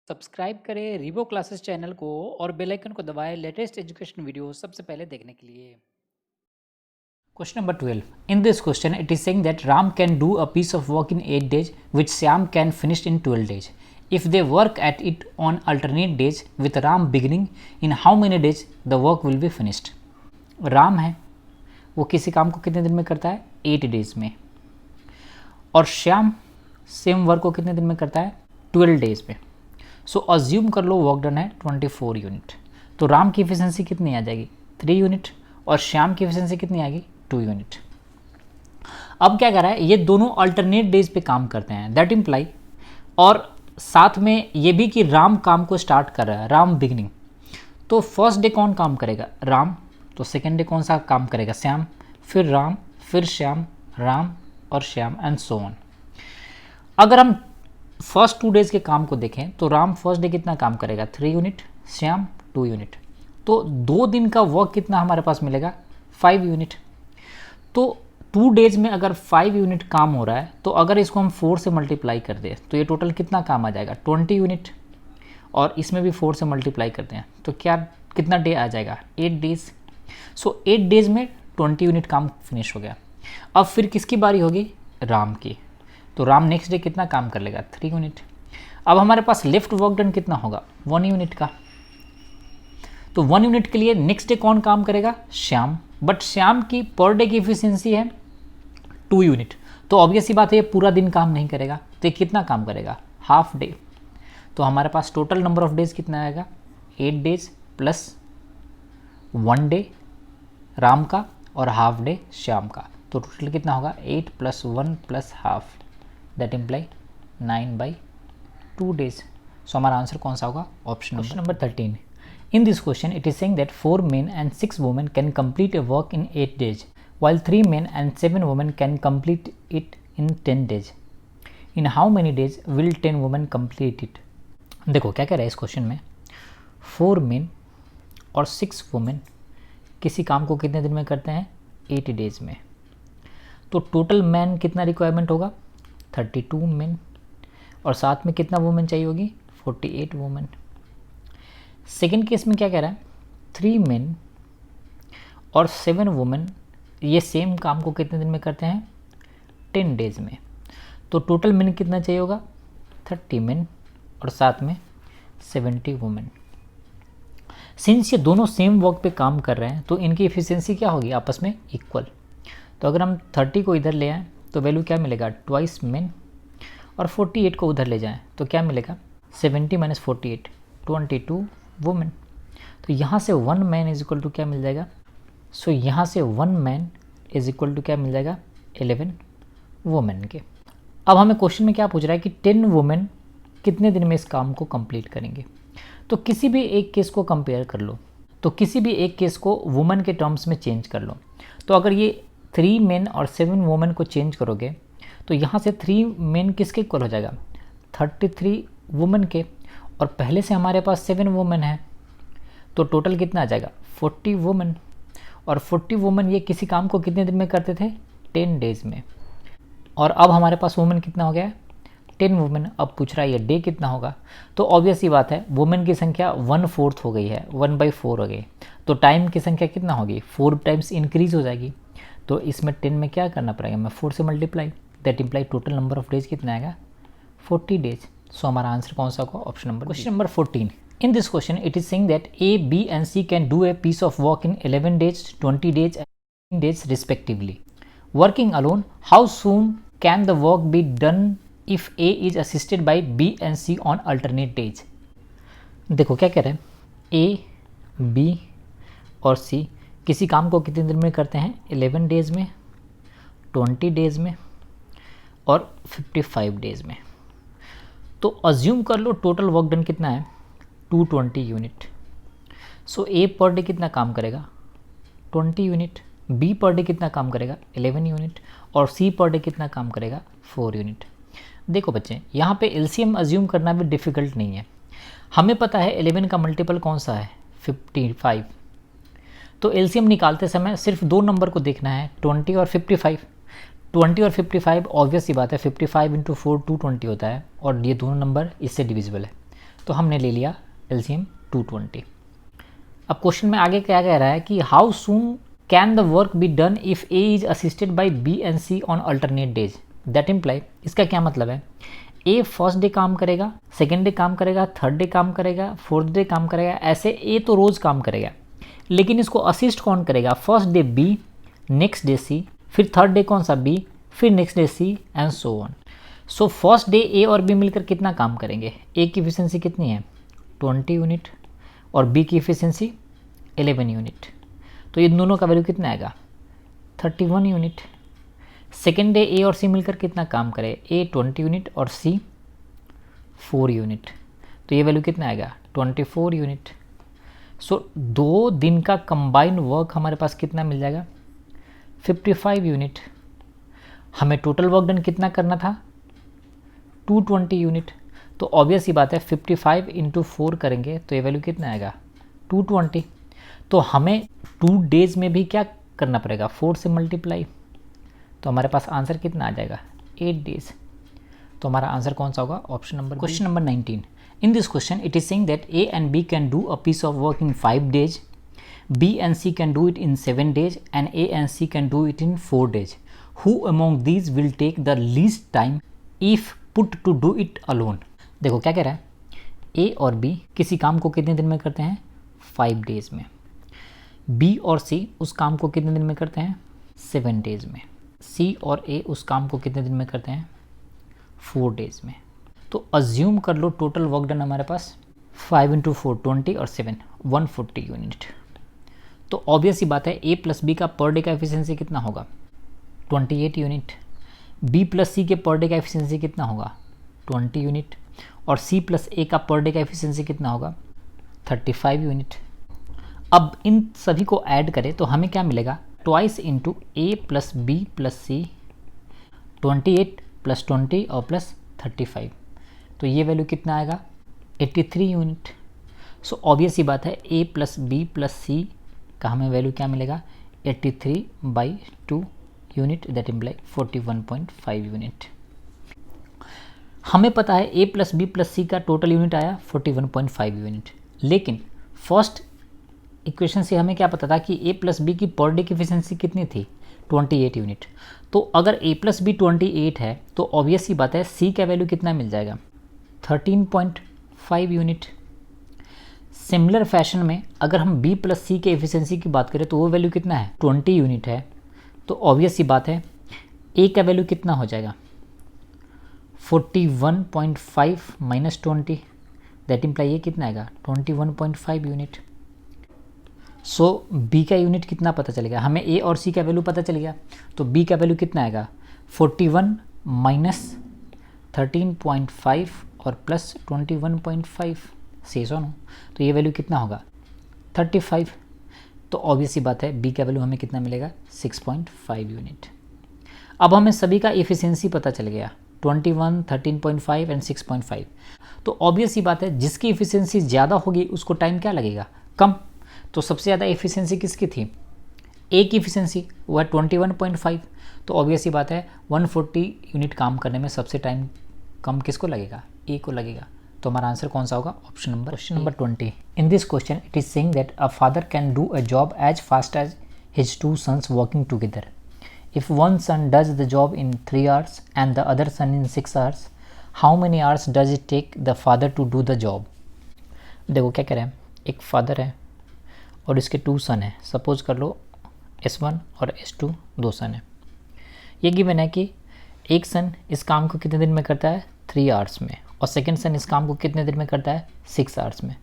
Subscribe करें रीबो classes channel को और बेल आइकन को दबाएं लेटेस्ट एजुकेशन वीडियो सबसे पहले देखने के लिए। Question number 12. In this question, it is saying that Ram can do a piece of work in 8 days, which Shyam can finish in 12 days. If they work at it on alternate days, with Ram beginning, in how many days the work will be finished? Ram है वो किसी काम को कितने दिन में करता है 8 डेज में, और श्याम सेम वर्क को कितने दिन में करता है 12 डेज में। सो अज्यूम कर लो वर्क डन है 24 यूनिट, तो राम की एफिशिएंसी कितनी आ जाएगी 3 यूनिट और श्याम की एफिशिएंसी कितनी आएगी 2 यूनिट। अब क्या कर रहा है, ये दोनों अल्टरनेट डेज पे काम करते हैं, दैट इम्प्लाई, और साथ में ये भी कि राम काम को स्टार्ट कर रहा है, राम बिगनिंग। तो फर्स्ट डे कौन काम करेगा राम, तो सेकेंड डे कौन सा काम करेगा श्याम, फिर राम, फिर श्याम, राम और श्याम एंड सो ऑन। अगर हम फर्स्ट 2 डेज के काम को देखें तो राम फर्स्ट डे कितना काम करेगा 3 यूनिट, श्याम 2 यूनिट, तो 2 दिन का वर्क कितना हमारे पास मिलेगा 5 यूनिट। तो 2 डेज में अगर 5 यूनिट काम हो रहा है, तो अगर इसको हम 4 से मल्टीप्लाई कर दें तो ये टोटल कितना काम आ जाएगा 20 यूनिट, और इसमें भी 4 से मल्टीप्लाई करते हैं तो क्या कितना डे आ जाएगा 8 डेज। सो 8 डेज में 20 यूनिट काम फिनिश हो गया। अब फिर किसकी बारी होगी राम की, तो राम नेक्स्ट डे कितना काम कर लेगा 3 यूनिट। अब हमारे पास लेफ्ट वर्क डन कितना होगा 1 यूनिट का, तो 1 यूनिट के लिए नेक्स्ट डे कौन काम करेगा श्याम, बट श्याम की पर डे की एफिशिएंसी है 2 यूनिट, तो ऑब्वियस सी बात है ये पूरा दिन काम नहीं करेगा, तो ये कितना काम करेगा हाफ डे। तो हमारे पास टोटल नंबर ऑफ डेज कितना आएगा 8 डेज प्लस 1 डे राम का और हाफ डे श्याम का, तो टोटल कितना होगा 8 + 1 + हाफ, दैट इम्प्लाई 9/2 डेज। सो हमारा आंसर कौन सा होगा option number 13। In this question it is saying that 4 men and 6 women can complete A work in 8 days, while 3 men and 7 women can complete it in 10 days. In how many days will 10 women complete it. देखो क्या कह रहा है इस question में, 4 men और 6 women किसी काम को कितने दिन में करते हैं 8 डेज में, तो टोटल मैन कितना रिक्वायरमेंट होगा 32 मेन, और साथ में कितना वुमेन चाहिए होगी 48 वुमेन। सेकेंड केस में क्या कह रहा है 3 मेन और 7 वुमेन ये सेम काम को कितने दिन में करते हैं 10 डेज में, तो टोटल मेन कितना चाहिए होगा 30 मेन और साथ में 70 वुमेन। सिंस ये दोनों सेम वर्क पे काम कर रहे हैं तो इनकी एफिशिएंसी क्या होगी आपस में इक्वल, तो अगर हम 30 को इधर ले आएँ तो वैल्यू क्या मिलेगा 2 मेन, और 48 को उधर ले जाएं तो क्या मिलेगा 70 - 48 22 वुमेन। तो यहाँ से 1 मैन इज इक्वल टू क्या मिल जाएगा, सो यहाँ से 1 मैन इज इक्वल टू क्या मिल जाएगा 11 वुमेन के। अब हमें क्वेश्चन में क्या पूछ रहा है कि 10 वुमेन कितने दिन में इस काम को कंप्लीट करेंगे, तो किसी भी एक केस को कंपेयर कर लो, तो किसी भी एक केस को वुमेन के टर्म्स में चेंज कर लो। तो अगर ये 3 मेन और 7 वुमेन को चेंज करोगे तो यहाँ से 3 मेन किसके इक्वल हो जाएगा 33 वुमेन के, और पहले से हमारे पास 7 वुमेन है, तो टोटल कितना आ जाएगा 40 वुमेन, और 40 वुमेन ये किसी काम को कितने दिन में करते थे 10 डेज में, और अब हमारे पास वुमेन कितना हो गया है 10 वुमेन। अब पूछ रहा है ये डे कितना होगा, तो ऑब्वियस ही बात है वुमेन की संख्या 1/4 हो गई है 1/4 हो गई, तो टाइम की संख्या कितना होगी 4 टाइम्स इंक्रीज हो जाएगी, तो इसमें 10 में क्या करना पड़ेगा मैं 4 से multiply, that imply total number of days कितना आएगा 40 डेज। सो हमारा आंसर कौन सा होगा option number. Question number 14। In this question it is saying that A B and C can do a piece of work in 11 days 20 days and 15 days respectively. Working alone how soon can the work be done if A is assisted by B and C on alternate days. देखो क्या कह रहे हैं A B और सी किसी काम को कितने दिन में करते हैं 11 डेज में 20 डेज में और 55 डेज में, तो अज्यूम कर लो टोटल वर्क डन कितना है 220 यूनिट। सो ए पर डे कितना काम करेगा 20 यूनिट, बी पर डे कितना काम करेगा 11 यूनिट, और सी पर डे कितना काम करेगा 4 यूनिट। देखो बच्चे यहाँ पे एलसीएम अज्यूम करना भी डिफ़िकल्ट नहीं है, हमें पता है 11 का मल्टीपल कौन सा है 55, तो एलसीएम निकालते समय सिर्फ 2 नंबर को देखना है 20 और 55। 20 और 55 ऑब्वियस सी बात है 55 × 4 220 होता है और ये दोनों नंबर इससे डिविजिबल है। तो हमने ले लिया LCM 220। अब क्वेश्चन में आगे क्या कह रहा है कि how soon can the work be done if A is assisted by B and C on alternate days. That imply, इसका क्या मतलब है, A फर्स्ट डे काम करेगा, सेकेंड डे काम करेगा, थर्ड डे काम करेगा, फोर्थ डे काम करेगा, ऐसे A तो रोज़ काम करेगा, लेकिन इसको असिस्ट कौन करेगा, first day B, next day C, फिर थर्ड डे कौन सा B, फिर next day C and so on. So first day A और B मिलकर कितना काम करेंगे, A की इफिशिएंसी कितनी है 20 यूनिट और B की इफिशिएंसी 11 यूनिट, तो ये दोनों का वैल्यू कितना आएगा 31 यूनिट। सेकेंड डे A और C मिलकर कितना काम करे, A 20 यूनिट और C 4 यूनिट, तो ये वैल्यू कितना आएगा 24 यूनिट। सो 2 दिन का कंबाइंड वर्क हमारे पास कितना मिल जाएगा 55 यूनिट। हमें टोटल वर्क डन कितना करना था 220 यूनिट, तो ऑब्वियस ही बात है 55 इंटू 4 करेंगे तो ये वैल्यू कितना आएगा 220। तो हमें 2 डेज में भी क्या करना पड़ेगा 4 से मल्टीप्लाई, तो हमारे पास आंसर कितना आ जाएगा 8 डेज। तो हमारा आंसर कौन सा होगा, option number. Question number 19, in this question it is saying that A and B can do a piece of work in 5 days, B and C can do it in 7 days and A and C can do it in 4 days. Who among these will take the least time if put to do it alone. देखो क्या कह रहा है, A और B किसी काम को कितने दिन में करते हैं 5 डेज में, B और C उस काम को कितने दिन में करते हैं 7 डेज में, C और A उस काम को कितने दिन में करते हैं 4 डेज में। तो अज्यूम कर लो टोटल वर्क डन हमारे पास 5 इंटू 4 20 और 7 140 यूनिट। तो ऑब्वियस ही बात है A प्लस B का पर डे का एफिशिएंसी कितना होगा 28 यूनिट, B प्लस C के पर डे का एफिशिएंसी कितना होगा 20 यूनिट और C प्लस A का पर डे का एफिशिएंसी कितना होगा 35 यूनिट। अब इन सभी को ऐड करें तो हमें क्या मिलेगा, twice into A plus B plus C 28 plus 20 और प्लस 35, तो ये वैल्यू कितना आएगा 83 यूनिट। सो ऑब्वियस ही बात है A plus B plus C का हमें वैल्यू क्या मिलेगा 83/2 यूनिट, दैट इम्प्लाई 41.5 यूनिट। हमें पता है A plus B plus C का टोटल यूनिट आया 41.5 यूनिट, लेकिन फर्स्ट इक्वेशन से हमें क्या पता था कि A प्लस B की पर डे की एफिशिएंसी कितनी थी 28 यूनिट। तो अगर A प्लस B 28 है तो ऑब्वियस ही बात है C का वैल्यू कितना मिल जाएगा 13.5 यूनिट। सिमिलर फैशन में अगर हम B प्लस C के एफिशिएंसी की बात करें तो वो वैल्यू कितना है 20 यूनिट है, तो ऑब्वियस ही बात है A का वैल्यू कितना हो जाएगा 41.5 माइनस 20, दैट इम्प्लाई ये कितना आएगा 21.5 यूनिट। सो B का यूनिट कितना पता चलेगा, हमें A और C का वैल्यू पता चल गया, तो B का वैल्यू कितना आएगा 41 माइनस 13.5 और प्लस 21.5 से सुनो, तो ये वैल्यू कितना होगा 35। तो ऑब्वियस सी बात है B का वैल्यू हमें कितना मिलेगा 6.5 यूनिट। अब हमें सभी का एफिशिएंसी पता चल गया 21, 13.5 एंड 6.5। तो ऑब्वियस सी बात है जिसकी एफिशिएंसी ज़्यादा होगी उसको टाइम क्या लगेगा कम। तो सबसे ज़्यादा एफिशिएंसी किसकी थी A की एफिशिएंसी, वो है 21.5, तो ऑब्वियस सी बात है 140 यूनिट काम करने में सबसे टाइम कम किसको लगेगा A को लगेगा। तो हमारा आंसर कौन सा होगा, option number. Question number 20, in this question it is saying that a father can do a job as fast as his 2 sons working together. If one son does the job in 3 hours and the other son in 6 hours, how many hours does it take the father to do the job? देखो क्या कह रहे हैं, एक father है और इसके 2 सन हैं, सपोज कर लो S1 और S2 2 सन हैं। ये गिवन है कि एक सन इस काम को कितने दिन में करता है 3 आवर्स में और सेकेंड सन इस काम को कितने दिन में करता है 6 आवर्स में।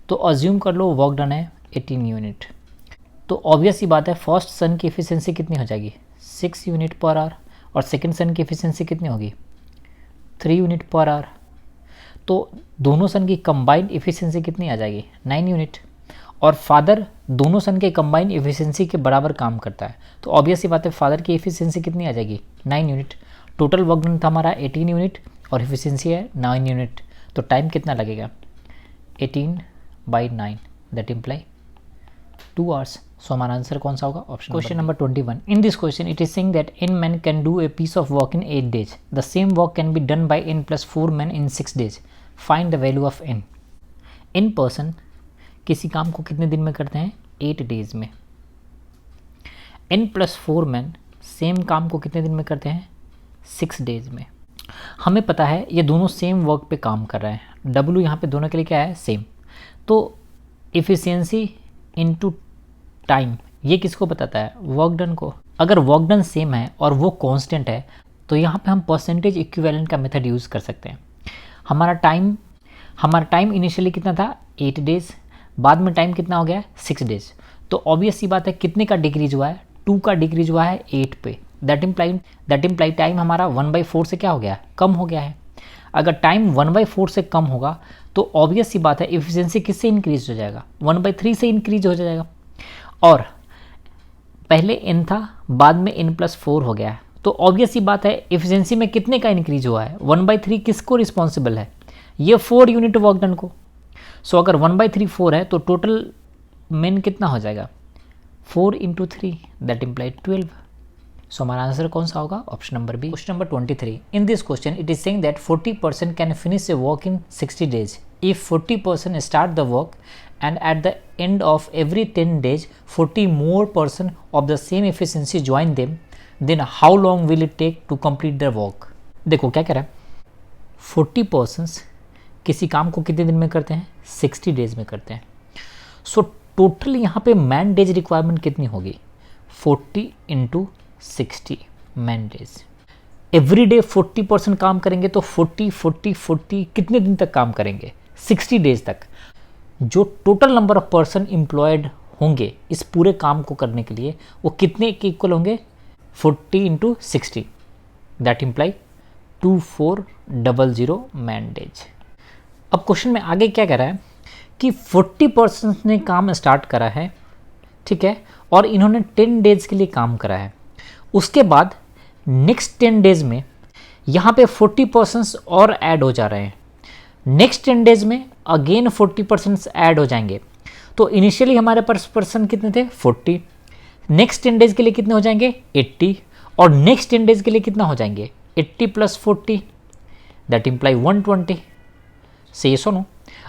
तो अज्यूम कर लो वर्क डन है 18 यूनिट। तो ऑब्वियस ही बात है फर्स्ट सन की एफिशिएंसी कितनी हो जाएगी 6 यूनिट पर आवर और सेकेंड सन की एफिशिएंसी कितनी होगी 3 यूनिट पर आवर। तो दोनों सन की कंबाइंड एफिशिएंसी कितनी आ जाएगी 9 यूनिट और फादर दोनों सन के कंबाइंड एफिशिएंसी के बराबर काम करता है। तो ऑब्वियस ही बात है फादर की एफिशिएंसी कितनी आ जाएगी 9 यूनिट। टोटल वर्क डन था हमारा 18 यूनिट और एफिशिएंसी है 9 यूनिट, तो टाइम कितना लगेगा 18/9, दैट इम्प्लाई 2 आवर्स। सो हमारा आंसर कौन सा होगा, option. Question number 21, in this question it is saying that n men can do a piece of work in 8 days, the same work can be done by n + 4 men in 6 days, find the value of n। In person किसी काम को कितने दिन में करते हैं? 8 days में। n+4 man same काम को कितने दिन में करते हैं? 6 डेज में। हमें पता है ये दोनों सेम वर्क पे काम कर रहे हैं, W यहाँ पे दोनों के लिए क्या है? सेम। तो इफ़िशियंसी इनटू टाइम ये किसको बताता है? वर्क डन को। अगर वर्क डन सेम है और वो कांस्टेंट है तो यहाँ पे हम परसेंटेज इक्विवेलेंट का मेथड यूज़ कर सकते हैं। हमारा टाइम इनिशियली कितना था? 8 डेज। बाद में टाइम कितना हो गया है? 6 डेज। तो ऑब्वियस सी बात है कितने का डिक्रीज हुआ है? 2 का डिक्रीज हुआ है 8 पे। दैट इम्प्लाई टाइम हमारा 1/4 से क्या हो गया है? कम हो गया है। अगर टाइम 1/4 से कम होगा तो ऑब्वियस सी बात है इफिशियंसी किससे इंक्रीज हो जाएगा? 1/3 से इंक्रीज हो जाएगा। और पहले n था, बाद में n+4 हो गया है, तो ऑब्वियस सी बात है इफिशियंसी में कितने का इंक्रीज हुआ है? 1/3 किसको रिस्पॉन्सिबल है? ये 4 यूनिट वर्क डन को। सो अगर 1/3 4 है तो टोटल मेन कितना हो जाएगा? 4 × 3 दैट इम्प्लाई 12। सो हमारा आंसर कौन सा होगा? Option number B. Question number 23, in this question it is saying that 40% can finish a work in 60 days if 40% start the work and at the end of every 10 days 40 more person of the same efficiency join them, then how long will it take to complete their work? देखो क्या कह रहा है, 40% किसी काम को कितने दिन में करते हैं? 60 डेज में करते हैं। सो टोटल यहाँ पे मैन डेज रिक्वायरमेंट कितनी होगी? 40 × 60 मैन डेज। एवरी डे 40% काम करेंगे तो 40 कितने दिन तक काम करेंगे? 60 डेज तक। जो total number of person employed होंगे इस पूरे काम को करने के लिए वो कितने के इक्वल होंगे? 40 × 60 दैट इम्प्लाई 2400 मैन डेज। अब क्वेश्चन में आगे क्या कह रहा है कि 40% ने काम स्टार्ट करा है, ठीक है, और इन्होंने 10 डेज के लिए काम करा है। उसके बाद नेक्स्ट 10 डेज में यहाँ पे 40% और ऐड हो जा रहे हैं। नेक्स्ट 10 डेज में अगेन 40% ऐड हो जाएंगे। तो इनिशियली हमारे पास पर्सन कितने थे? 40। नेक्स्ट 10 डेज के लिए कितने हो जाएंगे? 80। और नेक्स्ट 10 डेज के लिए कितना हो जाएंगे? 80 + 40 दैट इम्प्लाई 120। से ये सुनो,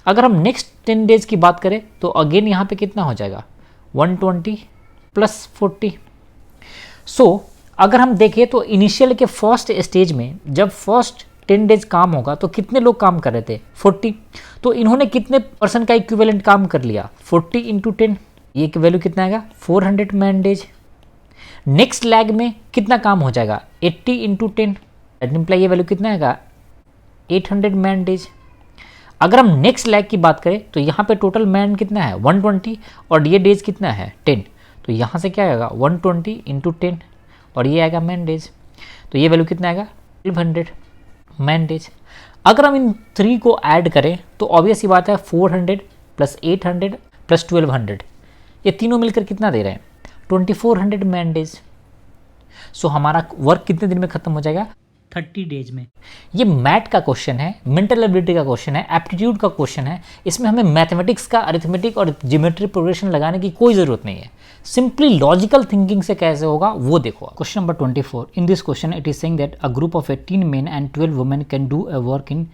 अगर हम नेक्स्ट 10 डेज की बात करें तो अगेन यहाँ पे कितना हो जाएगा? 120 + 40। सो अगर हम देखें तो इनिशियल के फर्स्ट स्टेज में जब फर्स्ट 10 डेज काम होगा तो कितने लोग काम कर रहे थे? 40। तो इन्होंने कितने पर्सन का इक्विवेलेंट काम कर लिया? 40 × 10। ये की वैल्यू कितना आएगा? 400 मैन डेज। नेक्स्ट लैग में कितना काम हो जाएगा? 80 × 10 दैट इम्प्लाई ये वैल्यू कितना आएगा? 800 मैन डेज। अगर हम नेक्स्ट लैग की बात करें तो यहाँ पे टोटल मैन कितना है? 120 और ये डेज कितना है? 10। तो यहाँ से क्या आएगा? 120 × 10 और ये आएगा मैन डेज। तो ये वैल्यू कितना आएगा? 1200 मैन डेज। अगर हम इन 3 को ऐड करें तो ऑब्वियस ही बात है 400 + 800 + 1200 ये तीनों मिलकर कितना दे रहे हैं? 2400 मैन डेज। सो हमारा वर्क कितने दिन में खत्म हो जाएगा? 30 डेज में। ये मैथ का क्वेश्चन है, मेंटल एबिलिटी का क्वेश्चन है, एप्टीट्यूड का क्वेश्चन है। इसमें हमें मैथमेटिक्स का अरिथमेटिक और ज्योमेट्री प्रोग्रेशन लगाने की कोई ज़रूरत नहीं है। सिंपली लॉजिकल थिंकिंग से कैसे होगा वो देखो। Question number 24, in this question it is saying that a group of 18 men and 12 women can do a work in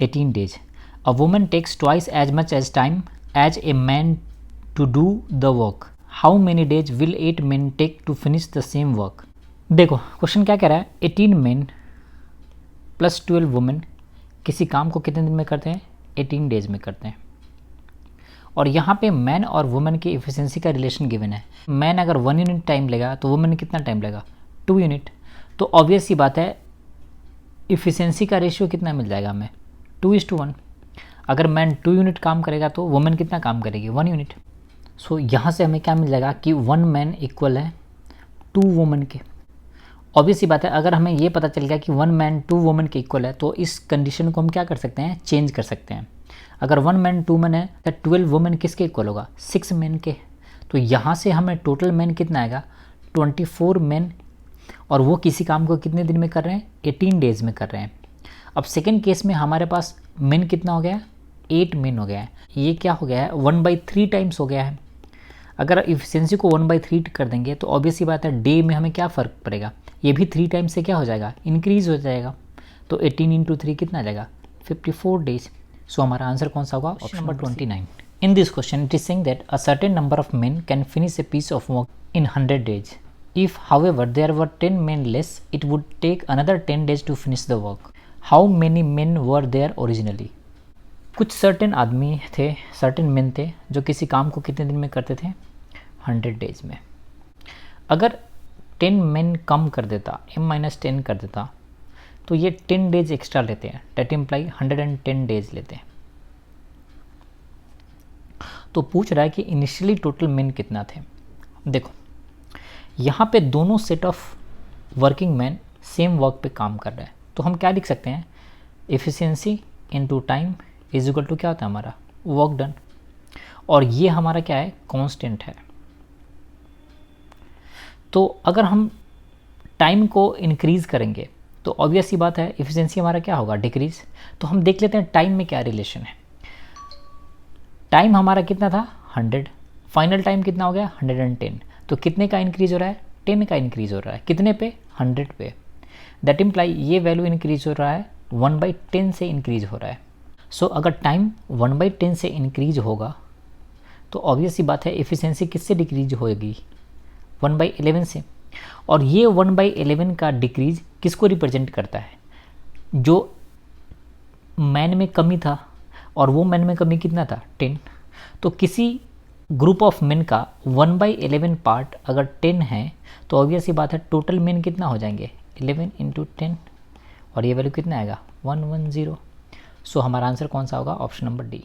18 days. A woman takes twice as much as time as a man to do the work. How many days will 8 men take to finish the same work? देखो question क्या कह रहा है, 18 men + 12 women किसी काम को कितने दिन में करते हैं? 18 डेज में करते हैं। और यहाँ पे मैन और वुमेन की इफिशियंसी का रिलेशन गिवन है। मैन अगर 1 यूनिट टाइम लेगा तो वुमेन कितना टाइम लेगा? 2 यूनिट। तो ऑब्वियस सी बात है इफिशियंसी का रेशियो कितना मिल जाएगा हमें? 2:1। अगर मैन 2 यूनिट काम करेगा तो वुमेन कितना काम करेगी? 1 यूनिट। सो यहाँ से हमें क्या मिल जाएगा कि 1 मैन इक्वल है 2 वुमेन के। ऑब्वियस सी बात है अगर हमें ये पता चल गया कि 1 मैन 2 वुमेन के इक्वल है तो इस कंडीशन को हम क्या कर सकते हैं? चेंज कर सकते हैं। अगर 1 मैन 2 मैन है तो 12 वुमेन किसके इक्वल होगा? 6 मैन के। तो यहाँ से हमें टोटल मैन कितना आएगा? 24 मैन। और वो किसी काम को कितने दिन में कर रहे हैं? 18 डेज में कर रहे हैं। अब सेकेंड केस में हमारे पास मैन कितना हो गया है? 8 मैन हो गया है। ये क्या हो गया है? 1/3 टाइम्स हो गया है। अगर इफिशियंसी को 1/3 कर देंगे तो ऑब्वियस सी बात है डे में हमें क्या फ़र्क पड़ेगा? ये भी 3 टाइम्स से क्या हो जाएगा? इंक्रीज़ हो जाएगा। तो 18 × 3 कितना आ जाएगा? 54 डेज। सो हमारा आंसर कौन सा होगा? Option number 29. In this question it is saying that a certain number of men can finish a piece of work in 100 days. If however there were 10 men less, it would take another 10 days to finish the work. How many men were there originally? कुछ certain आदमी थे, certain main थे जो किसी काम को कितने दिन में करते थे? 100 days में. अगर 10 मेन कम कर देता, m-10 कर देता, तो ये 10 days एक्स्ट्रा लेते हैं. डेट इम्प्लाई 110 days लेते हैं. तो पूछ रहा है कि इनिशियली टोटल मेन कितना थे. देखो यहाँ पे दोनों set of working man same work पे काम कर रहे हैं, तो हम क्या लिख सकते हैं? Efficiency into time is equal to क्या होता है हमारा? Work done. और ये हमारा क्या है? कांस्टेंट है. तो अगर हम टाइम को इंक्रीज़ करेंगे तो ऑब्वियस सी बात है एफिशिएंसी हमारा क्या होगा? डिक्रीज. तो हम देख लेते हैं टाइम में क्या रिलेशन है. टाइम हमारा कितना था? 100. फाइनल टाइम कितना हो गया? 110. तो कितने का इंक्रीज हो रहा है? 10 का इंक्रीज हो रहा है. कितने पे? 100 पे. दैट इम्प्लाई ये वैल्यू इंक्रीज हो रहा है 1/10 से इंक्रीज हो रहा है. सो अगर टाइम 1/10 से इंक्रीज होगा तो ऑब्वियस सी बात है एफिशिएंसी किससे डिक्रीज होगी? 1/11 से. और ये 1/11 का डिक्रीज किसको रिप्रेजेंट करता है? जो मैन में कमी था, और वो मैन में कमी कितना था? 10. तो किसी ग्रुप ऑफ मेन का 1/11 पार्ट अगर 10 है तो ऑब्वियस सी बात है टोटल मेन कितना हो जाएंगे? 11 × 10. और ये वैल्यू कितना आएगा? 110. सो हमारा आंसर कौन सा होगा? Option number D.